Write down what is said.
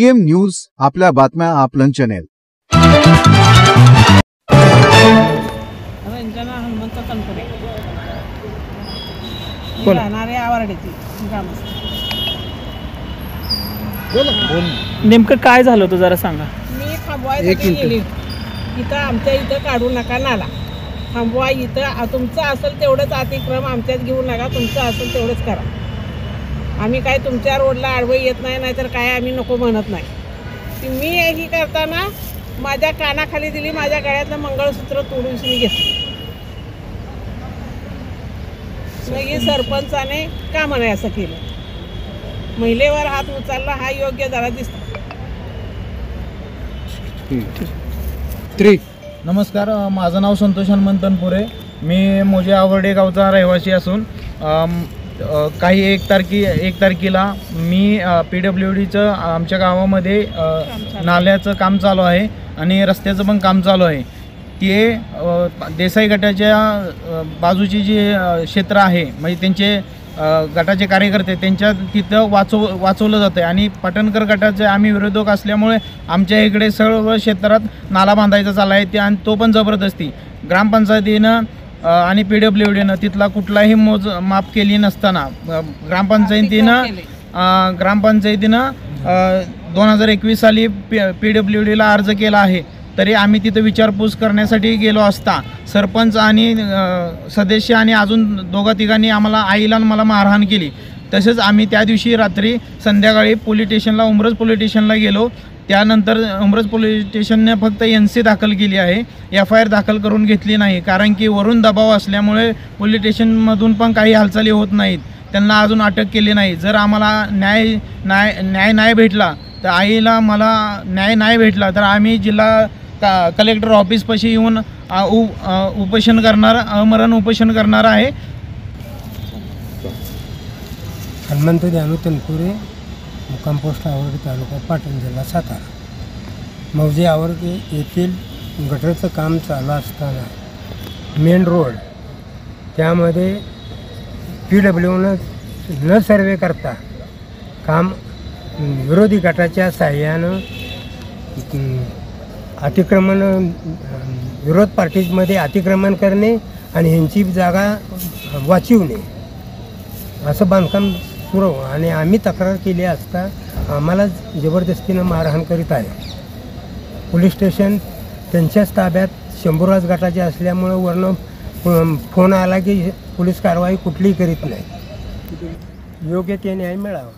DM news आपल्या बातम्या आपलं चॅनेल। रंजना हनुमंत तनपुरे राहणारे आवारडीची ग्रामस्थ। नेमकं काय झालं होतं जरा सांगा। मी थांबवायसाठी गेली इथं आमच्या इथं काढू नका नाला थांबवा इथं तुमचं असेल तेवढंच अतिक्रम आमच्यात घेऊ नका तुमचं असेल तेवढंच करा। आम्ही काय तुमच्या रोडला आडवं येत नाही नाहीतर काय आम्ही नको म्हणत नाही। की मी ही करताना माझ्या कानाखाली दिली माझ्या गळ्यातलं मंगळसूत्र तोडून मी घेतलं। मग सरपंचाने का म्हणाय असं केलं महिलेवर हात उचलला हा योग्य जरा दिसतो। नमस्कार, माझं नाव संतोष हनुमंत तनपुरे। मी मोजे आवरडे गावचा रहिवासी असून काही एक तारखेला मी PWDचं आमच्या गावामध्ये नाल्याचं काम चालू आहे आणि रस्त्याचं पण काम चालू आहे। ते देसाई गटाच्या बाजूची जी क्षेत्र आहे म्हणजे त्यांचे गटाचे कार्यकर्ते त्यांच्या तिथं वाचवलं जातं आणि पाटणकर गटाचे आम्ही विरोधक असल्यामुळे आमच्या इकडे सर्व क्षेत्रात नाला बांधायचा चालला आहे आणि तो पण जबरदस्ती ग्रामपंचायतीनं आणि PWDनं तिथला कुठलाही माप केली नसताना ग्रामपंचायतीनं 2021 साली PWDला अर्ज केला आहे। तरी आम्ही तिथं विचारपूस करण्यासाठी गेलो असता सरपंच आणि सदस्य आणि अजून दोघा तिघांनी आम्हाला आईला मला मारहाण केली। तसेच आम्ही त्या दिवशी रात्री संध्याकाळी पोलीस स्टेशनला उमरज पोलीस स्टेशनला गेलो। त्यानंतर उमरज पोलीस स्टेशनने फक्त NC दाखल केली आहे, FIR दाखल करून घेतली नाही कारण की वरून दबाव असल्यामुळे पोलीस स्टेशनमधून पण काही हालचाली होत नाहीत। त्यांना अजून अटक केली नाही। जर आम्हाला न्याय नाही भेटला तर आईला मला न्याय नाही भेटला तर आम्ही जिल्हा कलेक्टर ऑफिसपाशी येऊन उपोषण करणार आमरण उपोषण करणार आहे। हनुमंत जानू तनपुरे, मुक्काम पोस्ट आवरडी, तालुका पाटण, जिल्हा सातारा। मौजे आवरडी येथील गटरचं काम चालू असताना मेन रोड त्यामध्ये PWDनं न सर्वे करता काम विरोधी गटाच्या साह्यानं अतिक्रमण विरोध पार्टीजमध्ये अतिक्रमण करणे आणि ह्यांची जागा वाचवणे असं बांधकाम सुरू आणि आम्ही तक्रार केली असता आम्हाला जबरदस्तीनं मारहाण करीत आहे। पोलीस स्टेशन त्यांच्याच ताब्यात शंभूराज गटाचे असल्यामुळं वरनं फोन आला की पोलीस कारवाई कुठलीही करीत नाही। योग्य ते न्याय मिळावा।